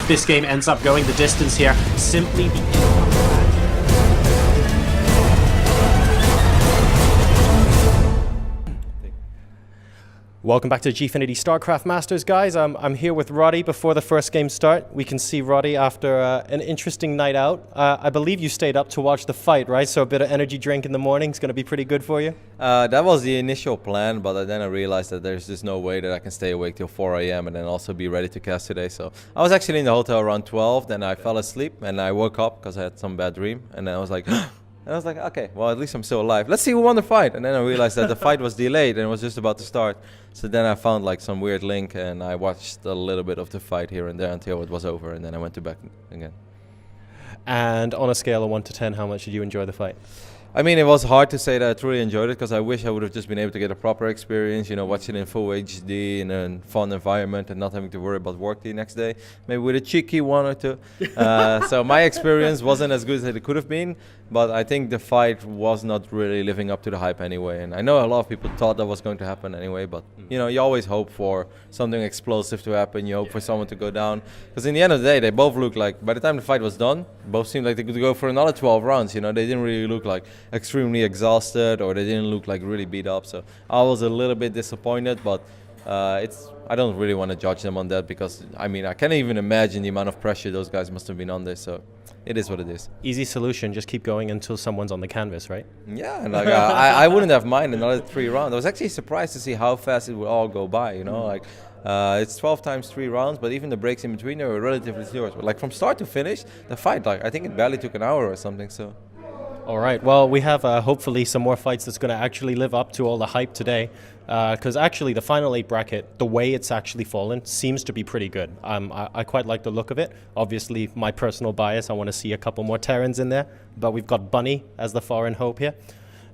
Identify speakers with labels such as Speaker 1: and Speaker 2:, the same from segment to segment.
Speaker 1: This game ends up going the distance here, simply because... Welcome back to Gfinity StarCraft Masters, guys. I'm here with Roddy before the first game start. We can see Roddy after an interesting night out. I believe you stayed up to watch the fight, right? So a bit of energy drink in the morning is going to be pretty good for you?
Speaker 2: That was the initial plan, but then I realized that there's just no way that I can stay awake till 4 a.m. and then also be ready to cast today. So I was actually in the hotel around 12, then I fell asleep and I woke up because I had some bad dream. And then I was like... And I was like, okay, well, at least I'm still alive. Let's see who won the fight. And then I realized that the fight was delayed and it was just about to start. So then I found like some weird link and I watched a little bit of the fight here and there until it was over. And then I went to bed again.
Speaker 1: And on a scale of 1 to 10, how much did you enjoy the fight?
Speaker 2: I mean, it was hard to say that I truly enjoyed it because I wish I would have just been able to get a proper experience, you know, watching it in full HD in a fun environment and not having to worry about work the next day. Maybe with a cheeky 1 or 2. So my experience wasn't as good as it could have been, but I think the fight was not really living up to the hype anyway. And I know a lot of people thought that was going to happen anyway, but you know, you always hope for something explosive to happen. You hope for someone to go down. Because in the end of the day, they both looked like, by the time the fight was done, both seemed like they could go for another 12 rounds. You know, they didn't really look like extremely exhausted or they didn't look like really beat up. So I was a little bit disappointed, but I don't really want to judge them on that because, I mean, I can't even imagine the amount of pressure those guys must have been under. So it is what it is.
Speaker 1: Easy solution, just keep going until someone's on the canvas, right?
Speaker 2: Yeah, and like I wouldn't have minded another 3 rounds. I was actually surprised to see how fast it would all go by, you know, like it's 12 times 3 rounds, but even the breaks in between, they were relatively short. But like from start to finish, the fight, like I think it barely took an hour or something, so.
Speaker 1: All right, well, we have hopefully some more fights that's going to actually live up to all the hype today. Because actually the Final 8 bracket, the way it's actually fallen, seems to be pretty good. I quite like the look of it. Obviously, my personal bias, I want to see a couple more Terrans in there. But we've got Bunny as the foreign hope here.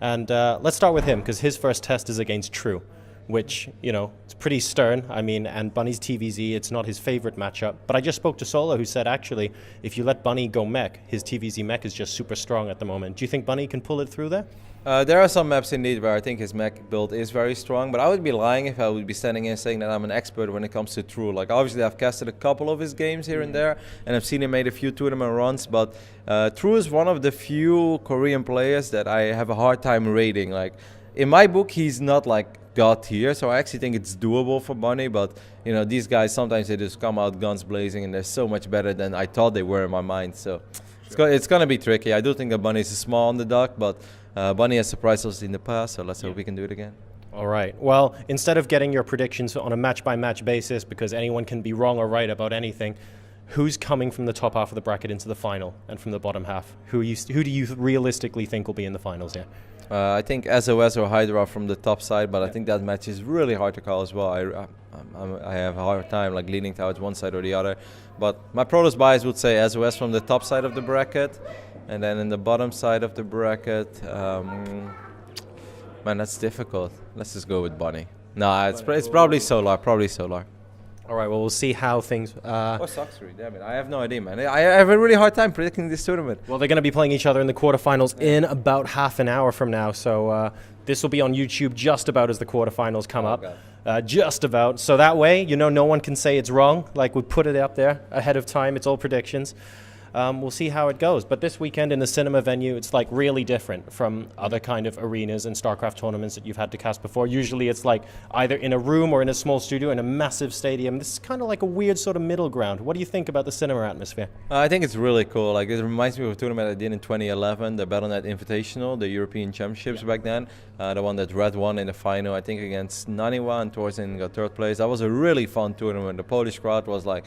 Speaker 1: And let's start with him, because his first test is against True, which, you know, it's pretty stern. I mean, and Bunny's TVZ, it's not his favorite matchup. But I just spoke to Solo, who said, actually, if you let Bunny go mech, his TVZ mech is just super strong at the moment. Do you think Bunny can pull it through there?
Speaker 2: There are some maps indeed where I think his mech build is very strong, but I would be lying if I would be standing here saying that I'm an expert when it comes to True. Like, obviously, I've casted a couple of his games here and there, and I've seen him made a few tournament runs, but True is one of the few Korean players that I have a hard time rating. Like, in my book, he's not like God tier, so I actually think it's doable for Bunny, but you know, these guys sometimes they just come out guns blazing and they're so much better than I thought they were in my mind, so it's gonna be tricky. I do think that Bunny is a small underdog, but Bunny has surprised us in the past, so let's hope we can do it again.
Speaker 1: All right. Well, instead of getting your predictions on a match-by-match basis, because anyone can be wrong or right about anything, who's coming from the top half of the bracket into the final and from the bottom half? Who do you realistically think will be in the finals here?
Speaker 2: I think SOS or Hydra from the top side, but I think that match is really hard to call as well. I have a hard time like leaning towards one side or the other. But my Protoss bias would say SOS from the top side of the bracket. And then in the bottom side of the bracket, man, that's difficult. Let's just go with Bunny. No, it's probably Solar,
Speaker 1: All right, well, we'll see how things...
Speaker 2: or Soxry, damn it. I have no idea, man. I have a really hard time predicting this tournament.
Speaker 1: Well, they're going to be playing each other in the quarterfinals in about half an hour from now. So this will be on YouTube just about as the quarterfinals come up. Just about. So that way, you know, no one can say it's wrong. Like, we put it up there ahead of time. It's all predictions. We'll see how it goes. But this weekend in the cinema venue, it's like really different from other kind of arenas and StarCraft tournaments that you've had to cast before. Usually it's like either in a room or in a small studio in a massive stadium. This is kind of like a weird sort of middle ground. What do you think about the cinema atmosphere?
Speaker 2: I think it's really cool. Like, it reminds me of a tournament I did in 2011, the Battle.net Invitational, the European Championships back then. The one that Red won in the final, I think, against Naniwa, and Torsen got 3rd place. That was a really fun tournament. The Polish crowd was like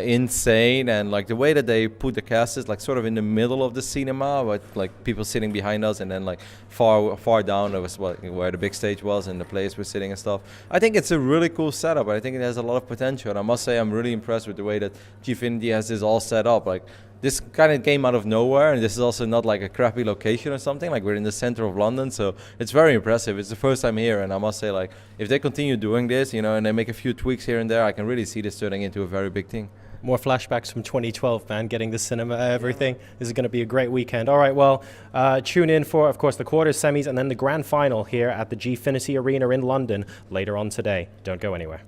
Speaker 2: insane, and like the way that they put the casters like sort of in the middle of the cinema with like people sitting behind us, and then like far down there was where the big stage was and the players were sitting and stuff. I think it's a really cool setup. I think it has a lot of potential, and I must say I'm really impressed with the way that Gfinity has this all set up. Like, this kind of came out of nowhere, and this is also not like a crappy location or something. Like, we're in the center of London, so it's very impressive. It's the first time here, and I must say, like, if they continue doing this, you know, and they make a few tweaks here and there, I can really see this turning into a very big thing.
Speaker 1: More flashbacks from 2012, man, getting the cinema, everything. This is going to be a great weekend. All right, well, tune in for, of course, the quarters, semis, and then the grand final here at the Gfinity Arena in London later on today. Don't go anywhere.